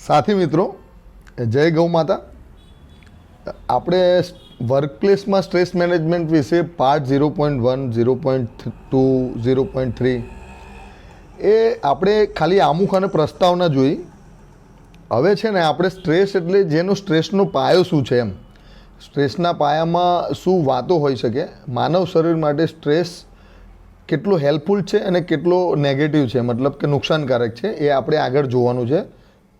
સાથી મિત્રો, જય ગૌ માતા. આપણે વર્કપ્લેસમાં સ્ટ્રેસ મેનેજમેન્ટ વિશે પાર્ટ 0.1, 0.2, 0.3 એ આપણે ખાલી આમુખ અને પ્રસ્તાવના જોઈ. હવે છે ને આપણે સ્ટ્રેસ એટલે જેનો સ્ટ્રેસનો પાયો શું છે, એમ સ્ટ્રેસના પાયામાં શું વાતો હોઈ શકે, માનવ શરીર માટે સ્ટ્રેસ કેટલો હેલ્પફુલ છે અને કેટલો નેગેટિવ છે, મતલબ કે નુકસાનકારક છે, એ આપણે આગળ જોવાનું છે.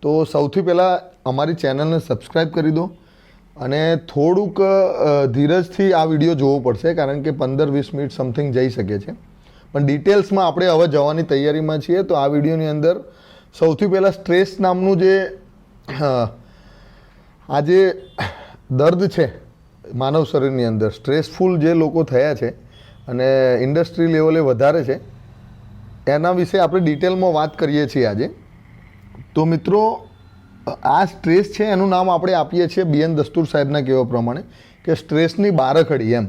તો સૌથી પહેલાં અમારી ચેનલને સબસ્ક્રાઈબ કરી દો અને થોડુંક ધીરજથી આ વિડીયો જોવો પડશે, કારણ કે 15-20 મિનિટ સમથિંગ જઈ શકે છે. પણ ડિટેલ્સમાં આપણે હવે જવાની તૈયારીમાં છીએ. તો આ વિડીયોની અંદર સૌથી પહેલાં સ્ટ્રેસ નામનું જે આ જે દર્દ છે માનવ શરીરની અંદર, સ્ટ્રેસફુલ જે લોકો થયા છે અને ઇન્ડસ્ટ્રી લેવલે વધારે છે, એના વિશે આપણે ડિટેલમાં વાત કરીએ છીએ આજે. તો મિત્રો, આ સ્ટ્રેસ છે એનું નામ આપણે આપીએ છીએ BN દસ્તુર સાહેબના કહેવા પ્રમાણે કે સ્ટ્રેસની બારખડી. એમ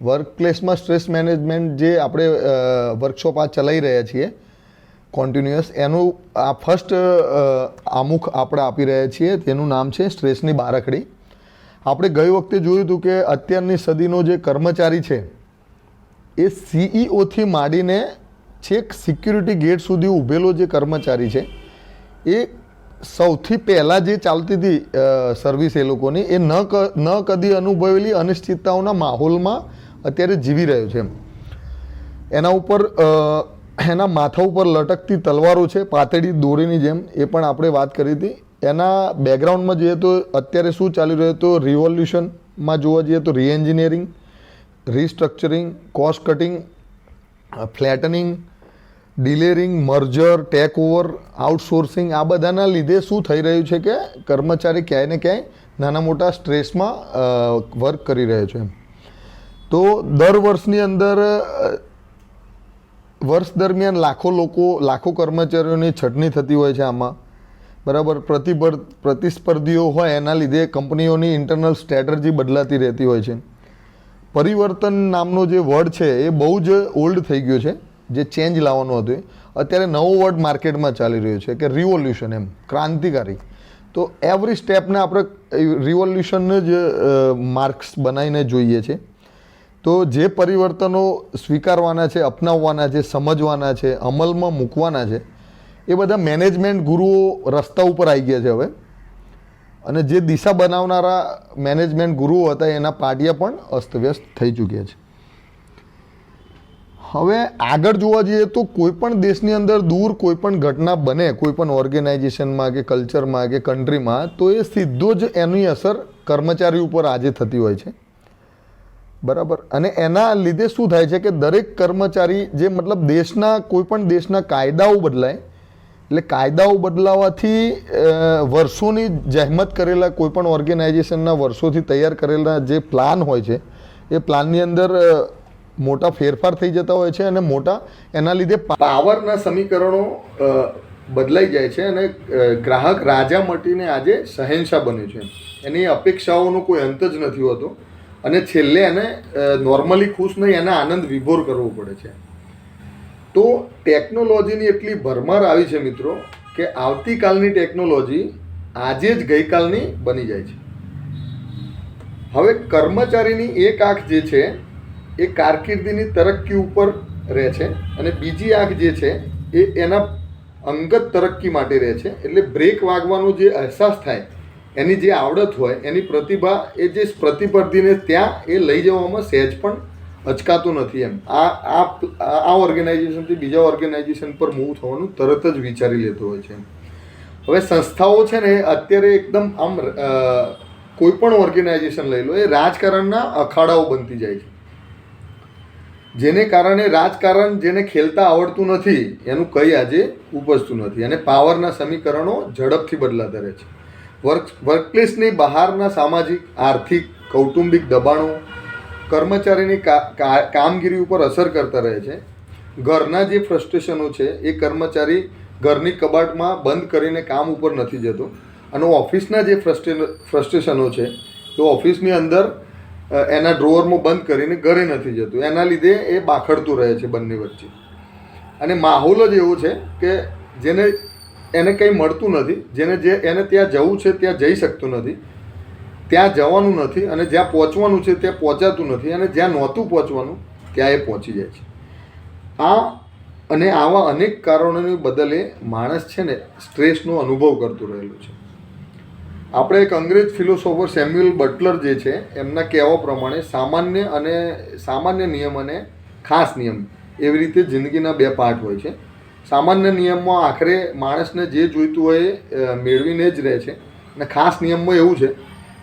વર્કપ્લેસમાં સ્ટ્રેસ મેનેજમેન્ટ જે આપણે વર્કશોપ આ ચલાવી રહ્યા છીએ કોન્ટિન્યુઅસ, એનું આ ફર્સ્ટ આમુખ આપણે આપી રહ્યા છીએ. તેનું નામ છે સ્ટ્રેસની બારખડી. આપણે ગઈ વખતે જોયું હતું કે અત્યારની સદીનો જે કર્મચારી છે એ CEOથી માંડીને છેક સિક્યુરિટી ગેટ સુધી ઊભેલો જે કર્મચારી છે, એ સૌથી પહેલાં જે ચાલતી હતી સર્વિસ એ લોકોની, એ ન કદી અનુભવેલી અનિશ્ચિતતાઓના માહોલમાં અત્યારે જીવી રહ્યો છે. એના ઉપર એના માથા ઉપર લટકતી તલવારો છે, પાતળી દોરીની જેમ, એ પણ આપણે વાત કરી હતી. એના બેકગ્રાઉન્ડમાં જોઈએ તો અત્યારે શું ચાલી રહ્યું, તો રિવોલ્યુશનમાં જોવા જઈએ તો reengineering, restructuring, cost cutting, flattening, delayering, merger, take over, outsourcing, આ બધાના લીધે શું થઈ રહ્યું છે કે કર્મચારી ક્યાંય ને ક્યાંય નાના મોટા સ્ટ્રેસમાં વર્ક કરી રહ્યો છે. તો દર વર્ષની અંદર વર્ષ દરમિયાન લાખો કર્મચારીઓની છટણી થતી હોય છે આમાં, બરાબર. પ્રતિસ્પર્ધીઓ હોય એના લીધે કંપનીઓની ઇન્ટરનલ સ્ટ્રેટર્જી બદલાતી રહેતી હોય છે. પરિવર્તન નામનો જે વર્ડ છે એ બહુ જ ઓલ્ડ થઈ ગયો છે, જે ચેન્જ લાવવાનું હતું. અત્યારે નવો વર્ડ માર્કેટમાં ચાલી રહ્યો છે કે રિવોલ્યુશન, એમ ક્રાંતિકારી. તો એવરી સ્ટેપને આપણે રિવોલ્યુશનને જ માર્ક્સ બનાવીને જોઈએ છે. તો જે પરિવર્તનો સ્વીકારવાના છે, અપનાવવાના છે, સમજવાના છે, અમલમાં મૂકવાના છે, એ બધા મેનેજમેન્ટ ગુરુઓ રસ્તા ઉપર આવી ગયા છે હવે. અને જે દિશા બનાવનારા મેનેજમેન્ટ ગુરુઓ હતા એના પાટિયા પણ અસ્તવ્યસ્ત થઈ ચૂક્યા છે. હવે આગળ જોવા જઈએ તો કોઈ પણ દેશની અંદર દૂર કોઈ પણ ઘટના બને, કોઈ પણ ઓર્ગેનાઇઝેશનમાં કે કલ્ચરમાં કે કન્ટ્રીમાં, તો એ સીધો જ એની અસર કર્મચારી ઉપર આજે થતી હોય છે, બરાબર. અને એના લીધે શું થાય છે કે દરેક કર્મચારી જે મતલબ દેશના કોઈ પણ દેશના કાયદાઓ બદલાય, એટલે કાયદાઓ બદલાવાથી વર્ષોની જહેમત કરેલા કોઈ પણ ઓર્ગેનાઇઝેશનના વર્ષોથી તૈયાર કરેલા જે પ્લાન હોય છે, એ પ્લાનની અંદર મોટા ફેરફાર થઈ જતા હોય છે અને મોટા એના લીધે પાવરના સમીકરણો બદલાઈ જાય છે અને ગ્રાહક રાજા મટીને આજે શહેનશાહ બન્યું છે. એની અપેક્ષાઓનો કોઈ અંત જ નથી હોતો અને છેલ્લે એને નોર્મલી ખુશ નહીં, એને આનંદ વિભોર કરવો પડે છે. તો ટેકનોલોજીની એટલી ભરમાર આવી છે મિત્રો કે આવતીકાલની ટેકનોલોજી આજે જ ગઈકાલની બની જાય છે. હવે કર્મચારીની એક આંખ જે છે એ કારકિર્દીની તરક્કી ઉપર રહે છે અને બીજી આંખ જે છે એ એના અંગત તરક્કી માટે રહે છે. એટલે બ્રેક વાગવાનો જે અહેસાસ થાય, એની જે આવડત હોય, એની પ્રતિભા, એ જે પ્રતિસ્પર્ધીને ત્યાં એ લઈ જવામાં સહેજ પણ અચકાતું નથી. એમ આ ઓર્ગેનાઇઝેશનથી બીજા ઓર્ગેનાઇઝેશન પર મૂવ થવાનું તરત જ વિચારી લેતો હોય છે. હવે સંસ્થાઓ છે ને અત્યારે એકદમ આમ કોઈ પણ ઓર્ગેનાઇઝેશન લઈ લો, એ રાજકારણના અખાડાઓ બનતી જાય છે. જેને કારણે રાજકારણ જેને ખેલતા આવડતું નથી એનું કંઈ આજે ઉપજતું નથી અને પાવરના સમીકરણો ઝડપથી બદલાતા રહે છે. વર્કપ્લેસની બહારના સામાજિક, આર્થિક, કૌટુંબિક દબાણો કર્મચારીની કામગીરી ઉપર અસર કરતા રહે છે. ઘરના જે ફ્રસ્ટ્રેશનો છે એ કર્મચારી ઘરની કબાટમાં બંધ કરીને કામ ઉપર નથી જતો અને ઓફિસના જે ફ્રસ્ટ્રેશનો છે તો ઓફિસની અંદર એના ડ્રોવરમાં બંધ કરીને ઘરે નથી જતું. એના લીધે એ બાખડતું રહે છે બંને વચ્ચે. અને માહોલ જ એવો છે કે જેને એને કંઈ મળતું નથી, એને ત્યાં જવું છે ત્યાં જઈ શકતું નથી, ત્યાં જવાનું નથી, અને જ્યાં પહોંચવાનું છે ત્યાં પહોંચાતું નથી, અને જ્યાં નહોતું પહોંચવાનું ત્યાં એ પહોંચી જાય છે. અને આવા અનેક કારણોને બદલે માણસ છે ને સ્ટ્રેસનો અનુભવ કરતું રહેલું છે. આપણે એક અંગ્રેજ ફિલોસોફર સેમ્યુઅલ બટલર જે છે એમના કહેવા પ્રમાણે સામાન્ય નિયમ અને ખાસ નિયમ એવી રીતે જિંદગીના બે પાર્ટ હોય છે. સામાન્ય નિયમમાં આખરે માણસને જે જોઈતું હોય એ મેળવીને જ રહે છે, અને ખાસ નિયમમાં એવું છે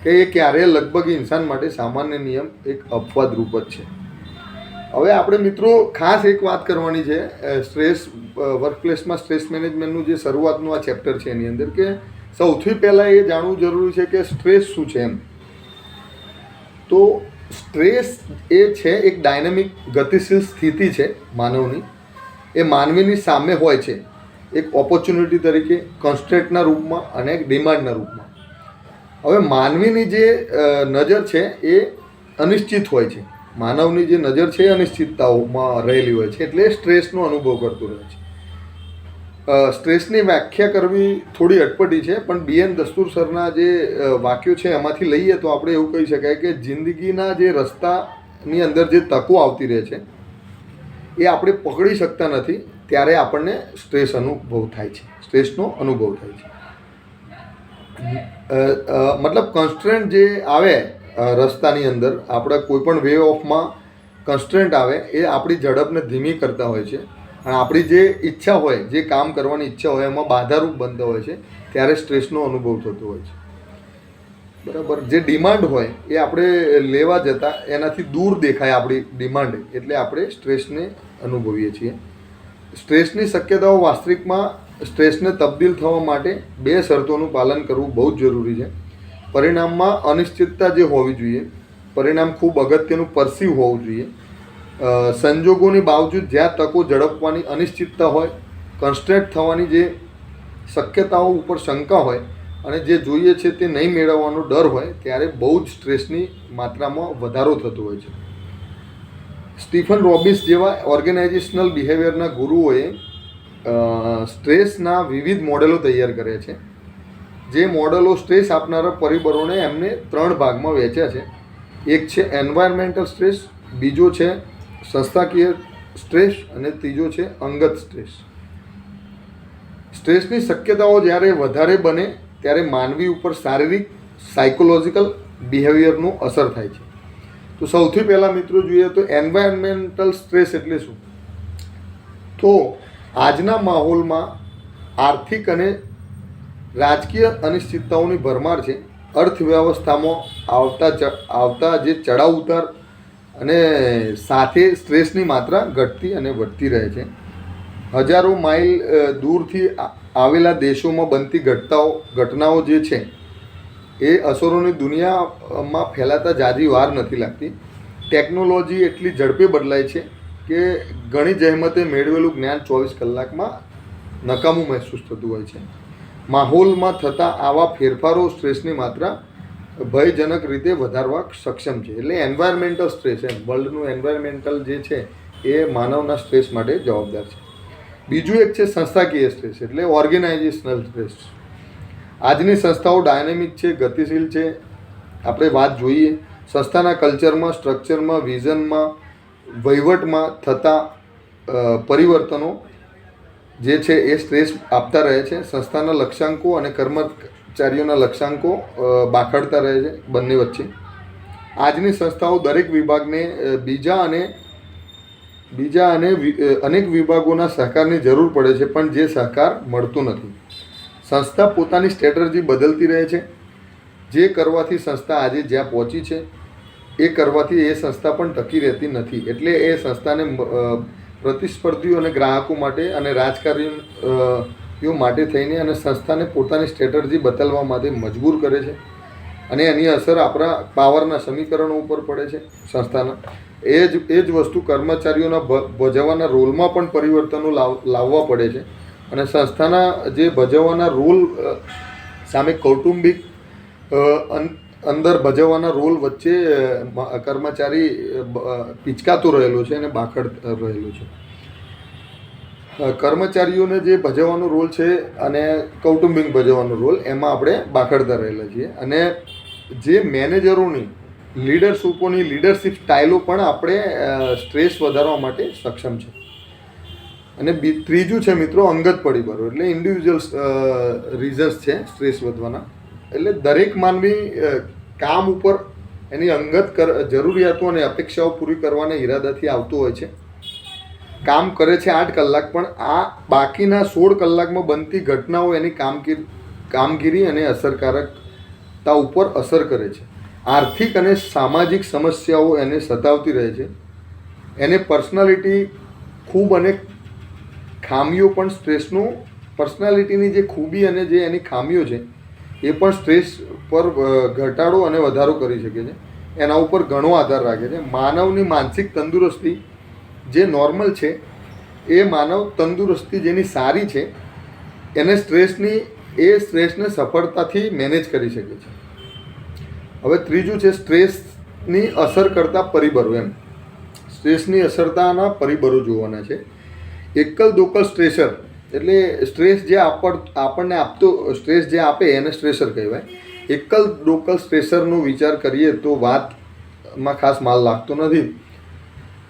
કે એ ક્યારેય લગભગ ઇન્સાન માટે સામાન્ય નિયમ એક અપવાદરૂપ જ છે. હવે આપણે મિત્રો ખાસ એક વાત કરવાની છે સ્ટ્રેસ વર્કપ્લેસમાં સ્ટ્રેસ મેનેજમેન્ટનું જે શરૂઆતનું આ ચેપ્ટર છે એની અંદર, કે સૌથી પહેલાં એ જાણવું જરૂરી છે કે સ્ટ્રેસ શું છે એમ. તો સ્ટ્રેસ એ છે એક ડાયનેમિક ગતિશીલ સ્થિતિ છે માનવની. એ માનવીની સામે હોય છે એક ઓપોર્ચ્યુનિટી તરીકે, કન્સ્ટ્રેન્ટના રૂપમાં અને એક ડિમાન્ડના રૂપમાં. હવે માનવીની જે નજર છે એ અનિશ્ચિત હોય છે. માનવની જે નજર છે એ અનિશ્ચિતતાઓમાં રહેલી હોય છે, એટલે સ્ટ્રેસનો અનુભવ કરતું રહે છે. સ્ટ્રેસની વ્યાખ્યા કરવી થોડી અટપટી છે, પણ BN દસ્તુર સરના જે વાક્યો છે એમાંથી લઈએ તો આપણે એવું કહી શકાય કે જિંદગીના જે રસ્તાની અંદર જે તકો આવતી રહે છે એ આપણે પકડી શકતા નથી, ત્યારે આપણને સ્ટ્રેસનો અનુભવ થાય છે. મતલબ કન્સ્ટ્રેન્ટ જે આવે રસ્તાની અંદર, આપણા કોઈ પણ વે ઓફમાં કન્સ્ટ્રેન્ટ આવે એ આપણી ઝડપને ધીમી કરતા હોય છે, અને આપણી જે ઈચ્છા હોય, જે કામ કરવાની ઈચ્છા હોય એમાં બાધારૂપ બનતા હોય છે, ત્યારે સ્ટ્રેસનો અનુભવ થતો હોય છે. બરાબર. જે ડિમાન્ડ હોય એ આપણે લેવા જતાં એનાથી દૂર દેખાય આપણી ડિમાન્ડ, એટલે આપણે સ્ટ્રેસને અનુભવીએ છીએ. સ્ટ્રેસની શક્યતાઓ વાસ્તવિકમાં સ્ટ્રેસને તબદીલ થવા માટે બે શરતોનું પાલન કરવું બહુ જ જરૂરી છે. પરિણામમાં અનિશ્ચિતતા જે હોવી જોઈએ, પરિણામ ખૂબ અગત્યનું પરસીવ હોવું જોઈએ. સંજોગોની બાવજૂદ જ્યાં તકો ઝડપવાની અનિશ્ચિતતા હોય, કન્સ્ટ્રેન્ટ થવાની જે શક્યતાઓ ઉપર શંકા હોય, અને જે જોઈએ છે તે નહીં મેળવવાનો ડર હોય, ત્યારે બહુ જ સ્ટ્રેસની માત્રામાં વધારો થતો હોય છે. સ્ટીફન રોબિન્સ જેવા ઓર્ગેનાઇઝેશનલ બિહેવિયરના ગુરુઓએ સ્ટ્રેસના વિવિધ મોડેલો તૈયાર કર્યા છે. જે મોડેલો સ્ટ્રેસ આપનારા પરિબળોને એમને 3 ભાગમાં વહેંચ્યા છે. એક છે એન્વાયરમેન્ટલ સ્ટ્રેસ, બીજો છે સંસ્થાકીય સ્ટ્રેસ, અને ત્રીજો છે અંગત સ્ટ્રેસ. સ્ટ્રેસની શક્યતાઓ જ્યારે વધારે બને ત્યારે માનવી ઉપર શારીરિક, સાયકોલોજીકલ બિહેવિયરનું અસર થાય છે. તો સૌથી પહેલાં મિત્રો જોઈએ તો એન્વાયરમેન્ટલ સ્ટ્રેસ એટલે શું? તો આજના માહોલમાં આર્થિક અને રાજકીય અનિશ્ચિતતાઓની ભરમાર છે. અર્થવ્યવસ્થામાં આવતા જે ચડાવ ઉતાર અને સાથે સ્ટ્રેસની માત્રા ઘટતી અને વધતી રહે છે. હજારો માઇલ દૂરથી આવેલા દેશોમાં બનતી ઘટનાઓ જે છે એ અસરોની દુનિયામાં ફેલાતા જાજી વાર નથી લાગતી. ટેકનોલોજી એટલી ઝડપે બદલાય છે કે ઘણી જહેમતે મેળવેલું જ્ઞાન 24 કલાકમાં નકામું મહેસૂસ થતું હોય છે. માહોલમાં થતા આવા ફેરફારો સ્ટ્રેસની માત્રા ભયજનક રીતે વધારવા સક્ષમ છે. એટલે એન્વાયરમેન્ટલ સ્ટ્રેસ, વર્લ્ડનું એન્વાયરમેન્ટલ જે છે એ માનવના સ્ટ્રેસ માટે જવાબદાર છે. બીજું એક છે સંસ્થાકીય સ્ટ્રેસ, એટલે ઓર્ગેનાઇઝેશનલ સ્ટ્રેસ. આજની સંસ્થાઓ ડાયનેમિક છે, ગતિશીલ છે. આપણે વાત જોઈએ સંસ્થાના કલ્ચરમાં, સ્ટ્રક્ચરમાં, વિઝનમાં, વહીવટમાં થતા પરિવર્તનો જે છે એ સ્ટ્રેસ આપતા રહે છે. સંસ્થાના લક્ષ્યાંકો અને કર્મચારીઓના લક્ષ્યાંકો બાખડતા રહે છે બંને વચ્ચે. આજની સંસ્થાઓ દરેક વિભાગને બીજા અને અનેક વિભાગોના સહકારની જરૂર પડે છે, પણ જે સહકાર મળતો નથી. સંસ્થા પોતાની સ્ટ્રેટર્જી બદલતી રહે છે. જે કરવાથી સંસ્થા આજે જ્યાં પહોંચી છે એ કરવાથી એ સંસ્થા પણ ટકી રહેતી નથી. એટલે એ સંસ્થાને પ્રતિસ્પર્ધીઓ અને ગ્રાહકો માટે અને રાજકારણીઓ માટે થઈને અને સંસ્થાને પોતાની સ્ટ્રેટર્જી બદલવા માટે મજબૂર કરે છે, અને એની અસર આપણા પાવરના સમીકરણો ઉપર પડે છે સંસ્થાના. એ જ વસ્તુ કર્મચારીઓના ભજવવાના રોલમાં પણ પરિવર્તનો લાવવા પડે છે, અને સંસ્થાના જે ભજવવાના રોલ સામે કૌટુંબિક અંદર ભજવવાના રોલ વચ્ચે કર્મચારી પિચકાતો રહેલો છે અને બાખડ રહેલો છે. કર્મચારીઓને જે ભજવવાનો રોલ છે અને કૌટુંબિક ભજવવાનો રોલ એમાં આપણે બાખડતા રહેલા છીએ. અને જે મેનેજરોની લીડરશિપ સ્ટાઇલો પણ આપણે સ્ટ્રેસ વધારવા માટે સક્ષમ છે. અને ત્રીજું છે મિત્રો અંગત પરિબળો, એટલે ઇન્ડિવિજ્યુઅલ રીઝન્સ છે સ્ટ્રેસ વધવાના. એટલે દરેક માનવી કામ ઉપર એની અંગત જરૂરિયાતો અને અપેક્ષાઓ પૂરી કરવાના ઈરાદાથી આવતો હોય છે. કામ કરે છે 8 કલાક, પણ આ બાકીના 16 કલાકમાં બનતી ઘટનાઓ એની કામગીરી અને અસરકારકતા ઉપર અસર કરે છે. આર્થિક અને સામાજિક સમસ્યાઓ એને સતાવતી રહે છે. એને પર્સનાલિટી ખૂબ અને ખામીઓ પણ સ્ટ્રેસનું પર્સનાલિટીની જે ખૂબી અને જે એની ખામીઓ છે એ પણ સ્ટ્રેસ પર ઘટાડો અને વધારો કરી શકે છે. એના ઉપર ઘણો આધાર રાખે છે. માનવની માનસિક તંદુરસ્તી જે નોર્મલ છે એ માનવ તંદુરસ્તી જેની સારી છે એને સ્ટ્રેસને સફળતાથી મેનેજ કરી શકે છે. હવે ત્રીજું છે સ્ટ્રેસની અસર કરતા પરિબળો. સ્ટ્રેસની અસરતાના પરિબળો જોવાના છે. એકલ દોકલ સ્ટ્રેસર, એટલે સ્ટ્રેસ જે આપણને સ્ટ્રેસ જે આપે એને સ્ટ્રેસર કહેવાય. એકલ દોકલ સ્ટ્રેસરનો વિચાર કરીએ તો વાતમાં ખાસ માલ લાગતો નથી,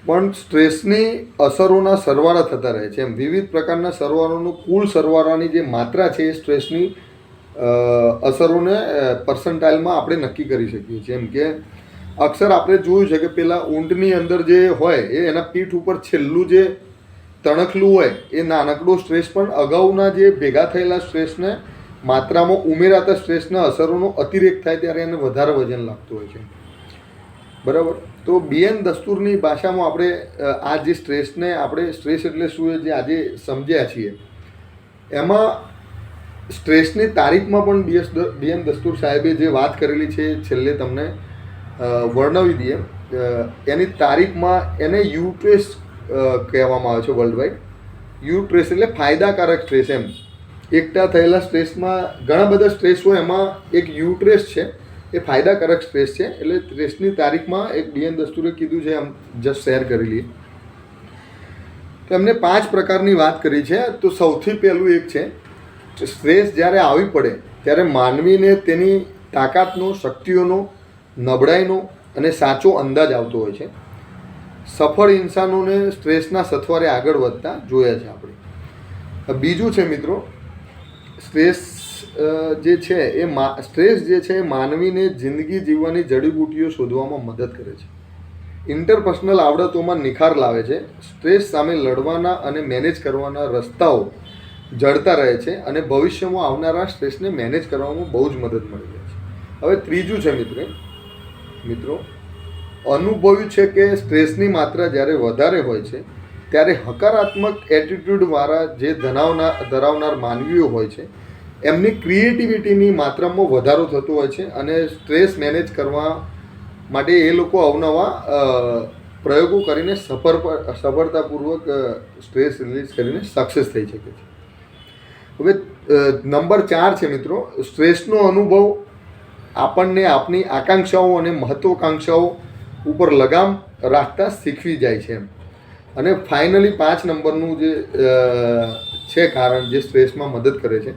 પણ સ્ટ્રેસની અસરોના સરવાળા થતા રહે છે. વિવિધ પ્રકારના સરવાળાનું કુલ સરવાળાની જે માત્રા છે એ સ્ટ્રેસની અસરોને પર્સન્ટાઇલમાં આપણે નક્કી કરી શકીએ છીએ. એમ કે અક્ષર આપણે જોયું છે કે પેલા ઊંટની અંદર જે હોય એ એના પીઠ ઉપર છેલ્લું જે તણખલું હોય એ નાનકડો સ્ટ્રેસ પણ અગાઉના જે ભેગા થયેલા સ્ટ્રેસને માત્રામાં ઉમેરાતા સ્ટ્રેસના અસરોનો અતિરેક થાય ત્યારે એને વધારે વજન લાગતું હોય છે. બરાબર. તો બીએન દસ્તુરની ભાષામાં આપણે આ જે સ્ટ્રેસને આપણે સ્ટ્રેસ એટલે શું જે આજે સમજ્યા છીએ એમાં સ્ટ્રેસની તારીખમાં પણ બીએન દસ્તુર સાહેબે જે વાત કરેલી છે છેલ્લે તમને વર્ણવી દઈએ. એની તારીખમાં એને યુટ્રેસ કહેવામાં આવે છે વર્લ્ડ વાઇડ. યુટ્રેસ એટલે ફાયદાકારક સ્ટ્રેસ. એકઠા થયેલા સ્ટ્રેસમાં ઘણા બધા સ્ટ્રેસ હોય, એમાં એક યુટ્રેસ છે એ ફાયદાકારક સ્ટ્રેસ છે. એટલે સ્ટ્રેસની તારીખમાં એક બીએન દસ્તુરે કીધું છે, જસ્ટ શેર કરી લઈએ. તો એમને 5 પ્રકારની વાત કરી છે. તો સૌથી પહેલું એક છે સ્ટ્રેસ જ્યારે આવી પડે ત્યારે માનવીને તેની તાકાતનો, શક્તિઓનો, નબળાઈનો અને સાચો અંદાજ આવતો હોય છે. સફળ ઇન્સાનોને સ્ટ્રેસના સથવારે આગળ વધતા જોયા છે આપણે. બીજું છે મિત્રો સ્ટ્રેસ જે છે એ માનવીને જિંદગી જીવવાની જડીબુટીઓ શોધવામાં મદદ કરે છે. ઇન્ટરપર્સનલ આવડતોમાં નિખાર લાવે છે. સ્ટ્રેસ સામે લડવાના અને મેનેજ કરવાના રસ્તાઓ જળતા રહે છે અને ભવિષ્યમાં આવનારા સ્ટ્રેસને મેનેજ કરવામાં બહુ જ મદદ મળી રહે છે. હવે ત્રીજું છે મિત્રો અનુભવ્યું છે કે સ્ટ્રેસની માત્રા જ્યારે વધારે હોય છે ત્યારે હકારાત્મક એટીટ્યૂડવાળા જે ધરાવનાર માનવીઓ હોય છે એમની ક્રિએટિવિટીની માત્રામાં વધારો થતો હોય છે અને સ્ટ્રેસ મેનેજ કરવા માટે એ લોકો અવનવા પ્રયોગો કરીને સફળતાપૂર્વક સ્ટ્રેસ રિલીઝ કરીને સક્સેસ થઈ શકે છે. હવે નંબર 4 છે મિત્રો સ્ટ્રેસનો અનુભવ આપણને આપણી આકાંક્ષાઓ અને મહત્વાકાંક્ષાઓ ઉપર લગામ રાખતા શીખવી જાય છે. અને ફાઇનલી 5 નંબરનું જે છે કારણ જે સ્ટ્રેસમાં મદદ કરે છે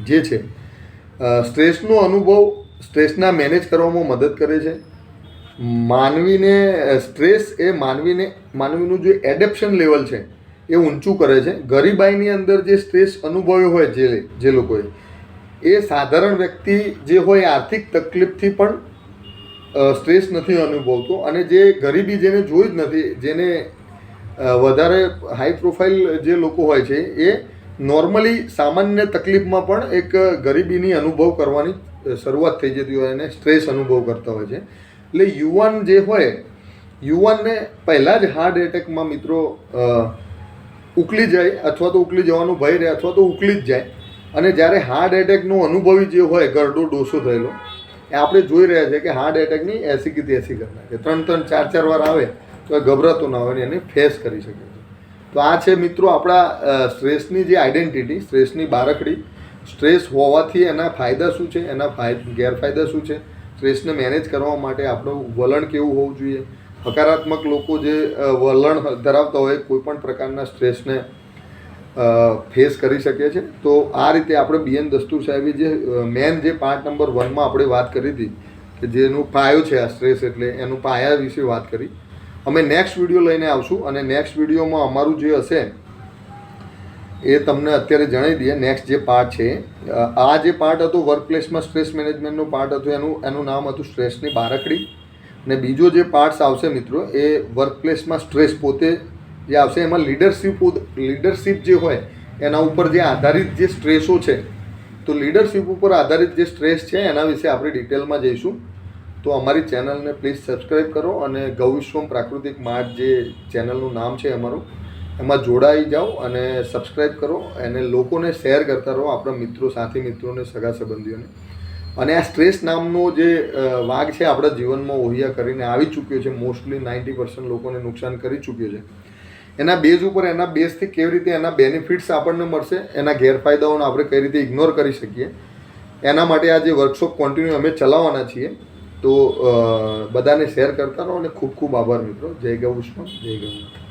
જે છે સ્ટ્રેસનો અનુભવ સ્ટ્રેસના મેનેજ કરવામાં મદદ કરે છે. સ્ટ્રેસ એ માનવીનું જે એડેપ્શન લેવલ છે એ ઊંચું કરે છે. ગરીબાઈની અંદર જે સ્ટ્રેસ અનુભવ્યો હોય જે લોકોએ એ સાધારણ વ્યક્તિ જે હોય આર્થિક તકલીફથી પણ સ્ટ્રેસ નથી અનુભવતો. અને જે ગરીબી જેને જોઈ જ નથી, જેને વધારે હાઈ પ્રોફાઇલ જે લોકો હોય છે એ નોર્મલી સામાન્ય તકલીફમાં પણ એક ગરીબીની અનુભવ કરવાની શરૂઆત થઈ જતી હોય અને સ્ટ્રેસ અનુભવ કરતા હોય છે. એટલે યુવાનને પહેલાં જ હાર્ટ એટેકમાં મિત્રો ઉકલી જાય અથવા તો ઉકલી જવાનો ભય રહે અથવા તો ઉકલી જ જાય. અને જ્યારે હાર્ટ એટેકનો અનુભવી જે હોય ગરડો ડોસો થયેલો એ આપણે જોઈ રહ્યા છે કે હાર્ટ એટેકની 80 કે 83 કરી નાખે. 3 4 વાર આવે તો એ ગભરાતો ના હોય એને ફેસ કરી શકે છે. તો આ છે મિત્રો આપણા સ્ટ્રેસની જે આઈડેન્ટિટી, સ્ટ્રેસની બારકડી. સ્ટ્રેસ હોવાથી એના ફાયદા શું છે, એના ગેરફાયદા શું છે, સ્ટ્રેસને મેનેજ કરવા માટે આપણું વલણ કેવું હોવું જોઈએ. હકારાત્મક લોકો જે વલણ ધરાવતા હોય કોઈ પણ પ્રકારના સ્ટ્રેસને ફેસ કરી શકીએ છીએ. તો આ રીતે આપણે બીએન દસ્તુર સાહેબે જે મેન જે પાર્ટ નંબર 1માં આપણે વાત કરી હતી કે જેનું પાયો છે આ સ્ટ્રેસ એટલે એનું પાયા વિશે વાત કરી. અમે નેક્સ્ટ વિડીયો લઈને આવશું અને નેક્સ્ટ વિડીયોમાં અમારું જે હશે એ તમને અત્યારે જણાવી દઈએ. નેક્સ્ટ જે પાર્ટ છે આ જે પાર્ટ હતો વર્ક પ્લેસમાં સ્ટ્રેસ મેનેજમેન્ટનો પાર્ટ હતો એનું નામ હતું સ્ટ્રેસની બારકડી. અને બીજો જે પાર્ટ્સ આવશે મિત્રો એ વર્ક પ્લેસમાં સ્ટ્રેસ પોતે જે આવશે એમાં લીડરશીપ જે હોય એના ઉપર જે આધારિત જે સ્ટ્રેસો છે તો લીડરશીપ ઉપર આધારિત જે સ્ટ્રેસ છે એના વિશે આપણે ડિટેલમાં જઈશું. તો અમારી ચેનલને પ્લીઝ સબસ્ક્રાઈબ કરો અને ગૌવિશ્વમ પ્રાકૃતિક માર્ટ જે ચેનલનું નામ છે અમારું એમાં જોડાઈ જાઓ અને સબસ્ક્રાઈબ કરો અને લોકોને શેર કરતા રહો આપણા મિત્રો સાથી મિત્રોને સગા સંબંધીઓને. અને આ સ્ટ્રેસ નામનો જે વાઘ છે આપણા જીવનમાં ઓહિયા કરીને આવી ચૂક્યો છે, મોસ્ટલી 90% લોકોને નુકસાન કરી ચૂક્યો છે. એના બેઝ ઉપર એના બેઝથી કેવી રીતે એના બેનિફિટ્સ આપણને મળશે, એના ગેરફાયદાઓને આપણે કઈ રીતે ઇગ્નોર કરી શકીએ એના માટે આ જે વર્કશોપ કન્ટિન્યુ અમે ચલાવવાના છીએ. તો બધાને શેર કરતા રહો અને ખૂબ ખૂબ આભાર મિત્રો. જય ગૌ વિશ્વ, જય ગૌ.